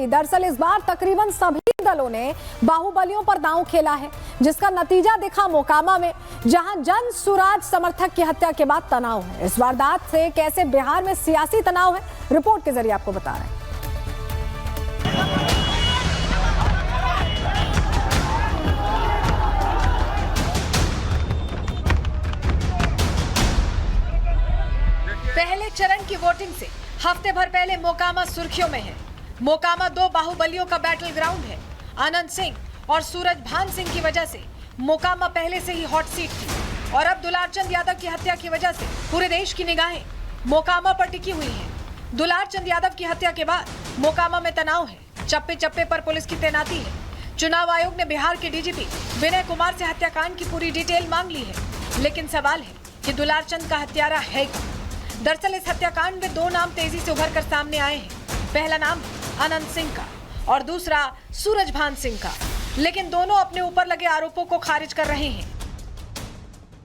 दरअसल इस बार तकरीबन सभी दलों ने बाहुबलियों पर दांव खेला है, जिसका नतीजा दिखा मोकामा में, जहां जन सुराज समर्थक की हत्या के बाद तनाव है। इस वारदात से कैसे बिहार में सियासी तनाव है, रिपोर्ट के जरिए आपको बता रहे हैं। पहले चरण की वोटिंग से हफ्ते भर पहले मोकामा सुर्खियों में है। मोकामा दो बाहुबलियों का बैटल ग्राउंड है। अनंत सिंह और सूरज भान सिंह की वजह से मोकामा पहले से ही हॉट सीट थी और अब दुलारचंद यादव की हत्या की वजह से पूरे देश की निगाहें मोकामा पर टिकी हुई हैं। दुलारचंद यादव की हत्या के बाद मोकामा में तनाव है। चप्पे चप्पे पर पुलिस की तैनाती है। चुनाव आयोग ने बिहार के डीजीपी विनय कुमार से हत्याकांड की पूरी डिटेल मांग ली है, लेकिन सवाल है कि दुलारचंद का हत्यारा है कौन। दरअसल इस हत्याकांड में दो नाम तेजी से उभर कर सामने आए हैं। पहला नाम अनंत सिंह का और दूसरा सूरज भान सिंह का, लेकिन दोनों अपने ऊपर लगे आरोपों को खारिज कर रहे हैं।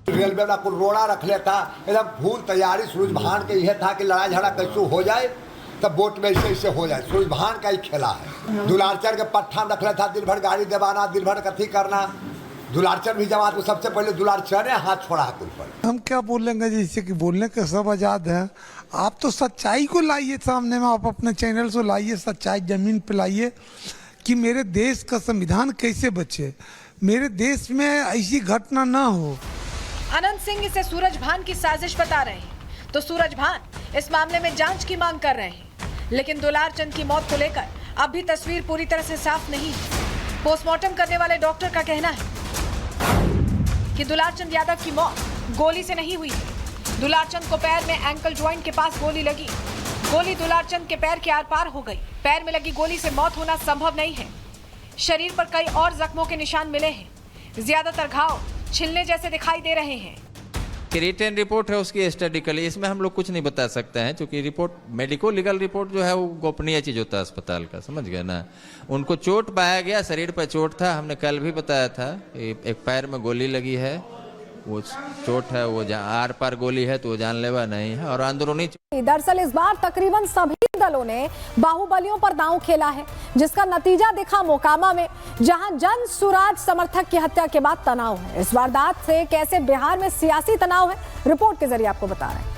रेलवे वाला कुल रोड़ा रख लेता, एकदम फूल तैयारी सूरज भान के यह था कि लड़ाई झगड़ा कैसे हो जाए तब वोट में ऐसे हो जाए। सूरज भान का ही खेला है। दुलारचंद के पट्ठा रख लेता, दिन भर गाड़ी दबाना, दिन भर कथी करना। दुलारचंद भी जमात को सबसे पहले दुलारचंद ने हाथ छोड़ा है कुल पर। हम क्या बोलेंगे, जैसे कि बोलने का सब आजाद है। आप तो सच्चाई को लाइए सामने में, आप अपने चैनल से लाइए, सच्चाई जमीन पे लाइए कि मेरे देश का संविधान कैसे बचे, मेरे देश में ऐसी घटना ना हो। अनंत सिंह इसे सूरज भान की साजिश बता रहे हैं, तो सूरज भान इस मामले में जांच की मांग कर रहे हैं। लेकिन दुलारचंद की मौत को लेकर अब भी तस्वीर पूरी तरह से साफ नहीं है। पोस्टमार्टम करने वाले डॉक्टर का कहना है कि दुलारचंद यादव की मौत गोली से नहीं हुई है। दुलारचंद को पैर में एंकल जॉइंट के पास गोली लगी। गोली दुलारचंद के पैर के आर पार हो गई। पैर में लगी गोली से मौत होना संभव नहीं है। शरीर पर कई और जख्मों के निशान मिले हैं। ज्यादातर घाव छिलने जैसे दिखाई दे रहे हैं। रिटन रिपोर्ट है उसकी स्टैटिकली, इसमें हम लोग कुछ नहीं बता सकते हैं, क्योंकि रिपोर्ट मेडिको लीगल रिपोर्ट जो है वो गोपनीय चीज होता है अस्पताल का, समझ गए ना। उनको चोट पाया गया, शरीर पर चोट था, हमने कल भी बताया था। एक पैर में गोली लगी है, वो चोट है, वो आर पार गोली है तो वो जानलेवा नहीं है। और अंदरूनी दरअसल इस बार तकरीबन सभी दलों ने बाहुबलियों पर दांव खेला है, जिसका नतीजा दिखा मोकामा में, जहां जन सुराज समर्थक की हत्या के बाद तनाव है। इस वारदात से कैसे बिहार में सियासी तनाव है, रिपोर्ट के जरिए आपको बता रहे हैं।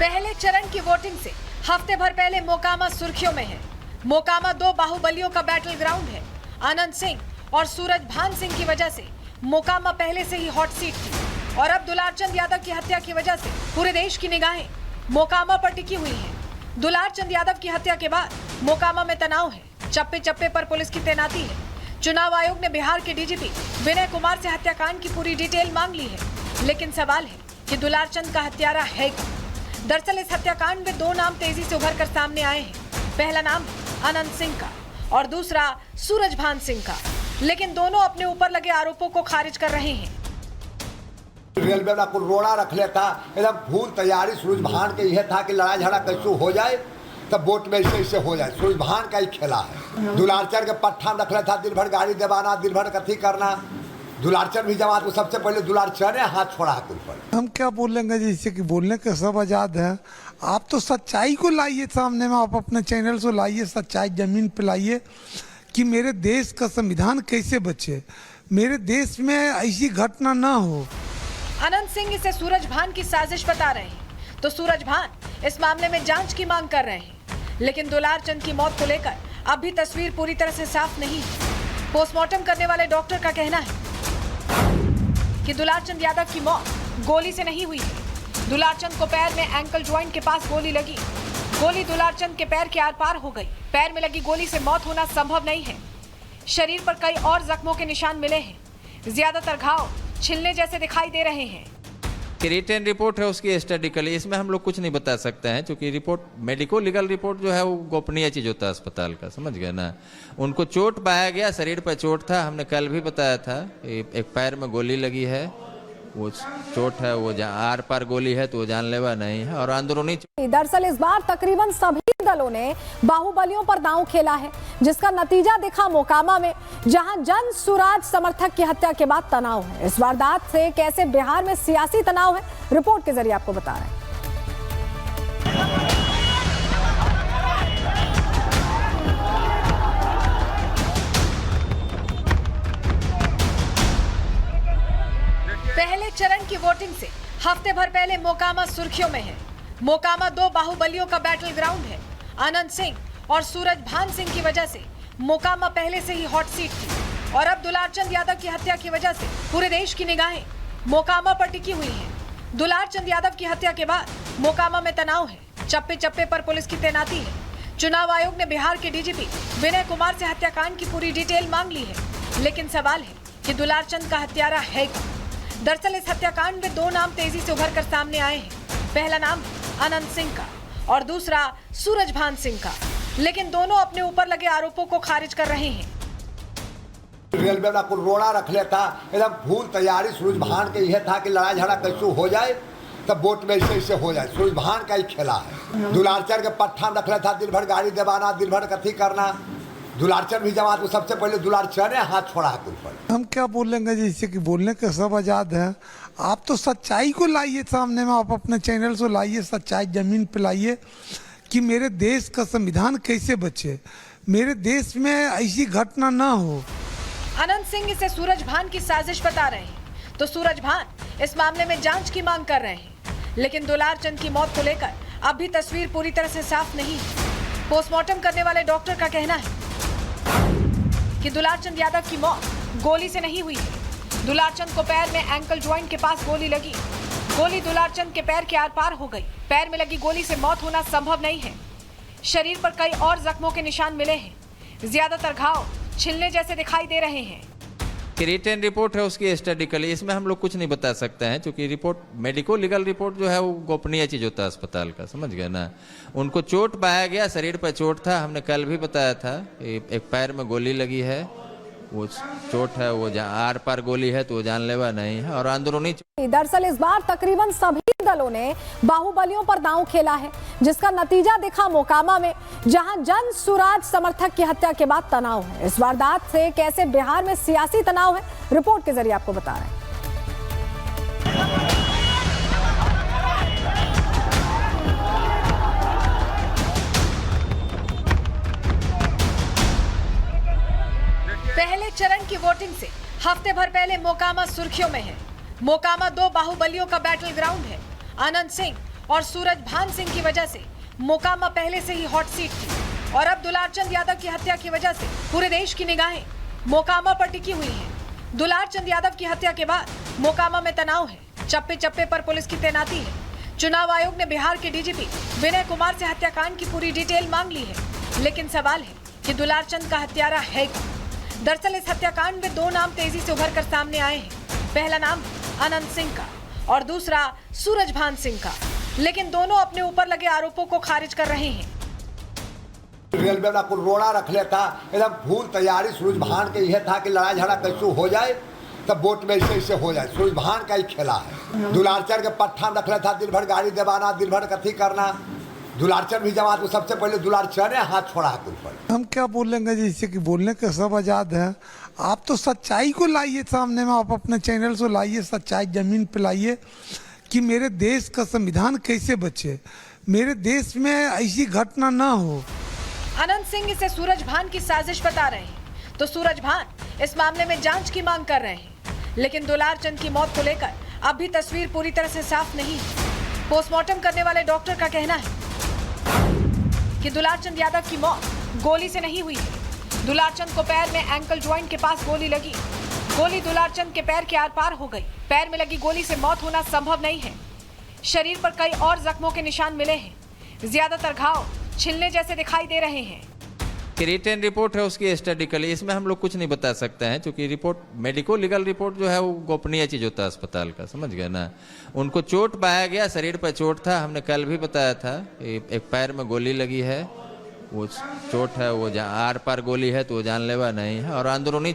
पहले चरण की वोटिंग से हफ्ते भर पहले मोकामा सुर्खियों में है। मोकामा दो बाहुबलियों का बैटल ग्राउंड है। अनंत सिंह और सूरज भान सिंह की वजह से मोकामा पहले से ही हॉट सीट थी और अब दुलारचंद यादव की हत्या की वजह से पूरे देश की निगाहें मोकामा पर टिकी हुई हैं। दुलारचंद यादव की हत्या के बाद मोकामा में तनाव है। चप्पे चप्पे पर पुलिस की तैनाती है। चुनाव आयोग ने बिहार के डीजीपी विनय कुमार से हत्याकांड की पूरी डिटेल मांग ली है, लेकिन सवाल है कि दुलारचंद का हत्यारा है कौन। दरअसल इस हत्याकांड में दो नाम तेजी से उभर कर सामने आए हैं। पहला नाम अनंत सिंह का और दूसरा सूरज भान सिंह का, लेकिन दोनों अपने ऊपर लगे आरोपों को खारिज कर रहे हैं। रेलवे वाला कुल रोड़ा रख लेता, एकदम फूल तैयारी सूरज भान के यह था कि लड़ाई झगड़ा कैसे हो जाए तब वोट में ऐसे हो जाए। सूरज भान का ही खेला है। दुलारचंद के पट्ठा रख लेता, दिन भर गाड़ी दबाना, दिन भर कथी करना। दुलारचंद भी जमात को सबसे पहले दुलारचंद ने हाथ छोड़ा है कुल पर। हम क्या बोलेंगे, जैसे कि बोलने का सब आजाद है। आप तो सच्चाई को लाइए सामने में, आप अपने चैनल से लाइए, सच्चाई जमीन पे लाइए कि मेरे देश का संविधान कैसे बचे, मेरे देश में ऐसी घटना ना हो। अनंत सिंह इसे सूरज भान की साजिश बता रहे हैं, तो सूरज भान इस मामले में जांच की मांग कर रहे हैं। लेकिन दुलारचंद की मौत को लेकर अब भी तस्वीर पूरी तरह से साफ नहीं है। पोस्टमार्टम करने वाले डॉक्टर का कहना है कि दुलारचंद यादव की मौत गोली से नहीं हुई है। दुलारचंद को पैर में एंकल जॉइंट के पास गोली लगी। गोली दुलारचंद के पैर के आर पार हो गई। पैर में लगी गोली से मौत होना संभव नहीं है। शरीर पर कई और जख्मों के निशान मिले हैं। ज्यादातर घाव छिलने जैसे दिखाई दे रहे हैं। रिटन रिपोर्ट है उसकी स्टैटिकली, इसमें हम लोग कुछ नहीं बता सकते हैं, क्योंकि रिपोर्ट मेडिको लीगल रिपोर्ट जो है वो गोपनीय चीज होता है अस्पताल का, समझ गए ना। उनको चोट पाया गया, शरीर पर चोट था, हमने कल भी बताया था। एक पैर में गोली लगी है, वो चोट है, वो आर पार गोली है तो वो जानलेवा नहीं है और अंदरूनी। दरअसल इस बार तकरीबन सभी दलों ने बाहुबलियों पर दांव खेला है, जिसका नतीजा दिखा मोकामा में, जहां जन सुराज समर्थक की हत्या के बाद तनाव है। इस वारदात से कैसे बिहार में सियासी तनाव है, रिपोर्ट के जरिए आपको बता रहे हैं। पहले चरण की वोटिंग से हफ्ते भर पहले मोकामा सुर्खियों में है। मोकामा दो बाहुबलियों का बैटल ग्राउंड है। आनंद सिंह और सूरज भान सिंह की वजह से मोकामा पहले से ही हॉट सीट थी और अब दुलारचंद यादव की हत्या की वजह से पूरे देश की निगाहें मोकामा पर टिकी हुई हैं। दुलारचंद यादव की हत्या के बाद मोकामा में तनाव है। चप्पे चप्पे पर पुलिस की तैनाती है। चुनाव आयोग ने बिहार के डीजीपी विनय कुमार से हत्याकांड की पूरी डिटेल मांग ली है, लेकिन सवाल है कि दुलारचंद का हत्यारा है कौन। दरअसल इस हत्याकांड में दो नाम तेजी से उभर कर सामने आए हैं। पहला नाम आनंद सिंह का और दूसरा सूरज भान सिंह का, लेकिन दोनों अपने ऊपर लगे आरोपों को खारिज कर रहे हैं। रेलवे में कुल रोड़ा रख लेता, एकदम फूल तैयारी सूरज भान के यह था कि लड़ाई झगड़ा कैसे हो जाए तब वोट में ऐसे हो जाए। सूरज भान का ही खेला है। दुलारचंद के पट्टा रख लेता, दिन भर गाड़ी दबाना, दिन भर कथी करना। दुलारचंद भी जमात को सबसे पहले दुलारचंद ने हाथ छोड़ा है कुल पर। हम क्या बोलेंगे, जैसे कि बोलने के सब आज़ाद हैं। आप तो सच्चाई को लाइए सामने में, आप अपने चैनल से लाइए, सच्चाई जमीन पे लाइए कि मेरे देश का संविधान कैसे बचे, मेरे देश में ऐसी घटना ना हो। अनंत सिंह इसे सूरज भान की साजिश बता रहे हैं, तो सूरज भान इस मामले में जांच की मांग कर रहे हैं। लेकिन दुलारचंद की मौत को लेकर अब भी तस्वीर पूरी तरह से साफ नहीं है। पोस्टमार्टम करने वाले डॉक्टर का कहना है कि दुलारचंद यादव की मौत गोली से नहीं हुई है। दुलारचंद को पैर में एंकल ज्वाइंट के पास गोली लगी। गोली दुलारचंद के पैर के आर पार हो गई। पैर में लगी गोली से मौत होना संभव नहीं है। शरीर पर कई और जख्मों के निशान मिले हैं। ज्यादातर घाव छिलने जैसे दिखाई दे रहे हैं। रिटन रिपोर्ट है उसकी स्टैटिकली, इसमें हम लोग कुछ नहीं बता सकते हैं क्योंकि रिपोर्ट मेडिको लीगल रिपोर्ट जो है वो गोपनीय चीज होता है अस्पताल का, समझ गए ना। उनको चोट पाया गया, शरीर पर चोट था, हमने कल भी बताया था। एक पैर में गोली लगी है, वो चोट है, वो आर पार गोली है तो वो जानलेवा नहीं है और अंदरूनी। दरअसल इस बार तकरीबन सभी दलों ने बाहुबलियों पर दांव खेला है, जिसका नतीजा दिखा मोकामा में, जहां जन सुराज समर्थक की हत्या के बाद तनाव है। इस वारदात से कैसे बिहार में सियासी तनाव है, रिपोर्ट के जरिए आपको बता रहे हैं। पहले चरण की वोटिंग से हफ्ते भर पहले मोकामा सुर्खियों में है। मोकामा दो बाहुबलियों का बैटल ग्राउंड है। आनंद सिंह और सूरज भान सिंह की वजह से मोकामा पहले से ही हॉट सीट थी और अब दुलारचंद यादव की हत्या की वजह से पूरे देश की निगाहें मोकामा पर टिकी हुई हैं। दुलारचंद यादव की हत्या के बाद मोकामा में तनाव है। चप्पे चप्पे पर पुलिस की तैनाती है। चुनाव आयोग ने बिहार के डीजीपी विनय कुमार से हत्याकांड की पूरी डिटेल मांग ली है, लेकिन सवाल है कि दुलारचंद का हत्यारा है कौन। दरअसल इस हत्याकांड में दो नाम तेजी से उभर कर सामने आए हैं। पहला नाम आनंद सिंह का और दूसरा सूरज भान सिंह का, लेकिन दोनों अपने ऊपर लगे आरोपों को खारिज कर रहे हैं। रेलवे में कुल रोड़ा रख लेता, एकदम फूल तैयारी सूरज भान के यह था कि लड़ाई झगड़ा कैसे हो जाए तब वोट में ऐसे हो जाए। सूरज भान का ही खेला है। दुलारचंद के पट्टा रख लेता, दिन भर गाड़ी दबाना, दिन भर कथी करना। दुलारचंद भी जमात को सबसे पहले दुलारचंद ने हाथ छोड़ा है कुल पर। हम क्या बोलेंगे, जैसे कि बोलने के सब आज़ाद हैं। आप तो सच्चाई को लाइए सामने में, आप अपने चैनल से लाइए, सच्चाई जमीन पे लाइए कि मेरे देश का संविधान कैसे बचे, मेरे देश में ऐसी घटना ना हो। अनंत सिंह इसे सूरज भान की साजिश बता रहे हैं, तो सूरज भान इस मामले में जांच की मांग कर रहे हैं। लेकिन दुलारचंद की मौत को लेकर अब भी तस्वीर पूरी तरह से साफ नहीं है। पोस्टमार्टम करने वाले डॉक्टर का कहना है कि दुलारचंद यादव की मौत गोली से नहीं हुई है। दुलारचंद को पैर में एंकल ज्वाइंट के पास गोली लगी। गोली दुलारचंद के पैर के आर पार हो गई। पैर में लगी गोली से मौत होना संभव नहीं है। शरीर पर कई और जख्मों के निशान मिले हैं। ज्यादातर घाव छिलने जैसे दिखाई दे रहे हैं। रिटन रिपोर्ट है उसकी स्टैटिकली, इसमें हम लोग कुछ नहीं बता सकते हैं क्योंकि रिपोर्ट मेडिको लीगल रिपोर्ट जो है वो गोपनीय चीज होता है अस्पताल का, समझ गए ना। उनको चोट पाया गया, शरीर पर चोट था, हमने कल भी बताया था। एक पैर में गोली लगी है, वो चोट है, वो आर पार गोली है तो वो जानलेवा नहीं है और अंदरूनी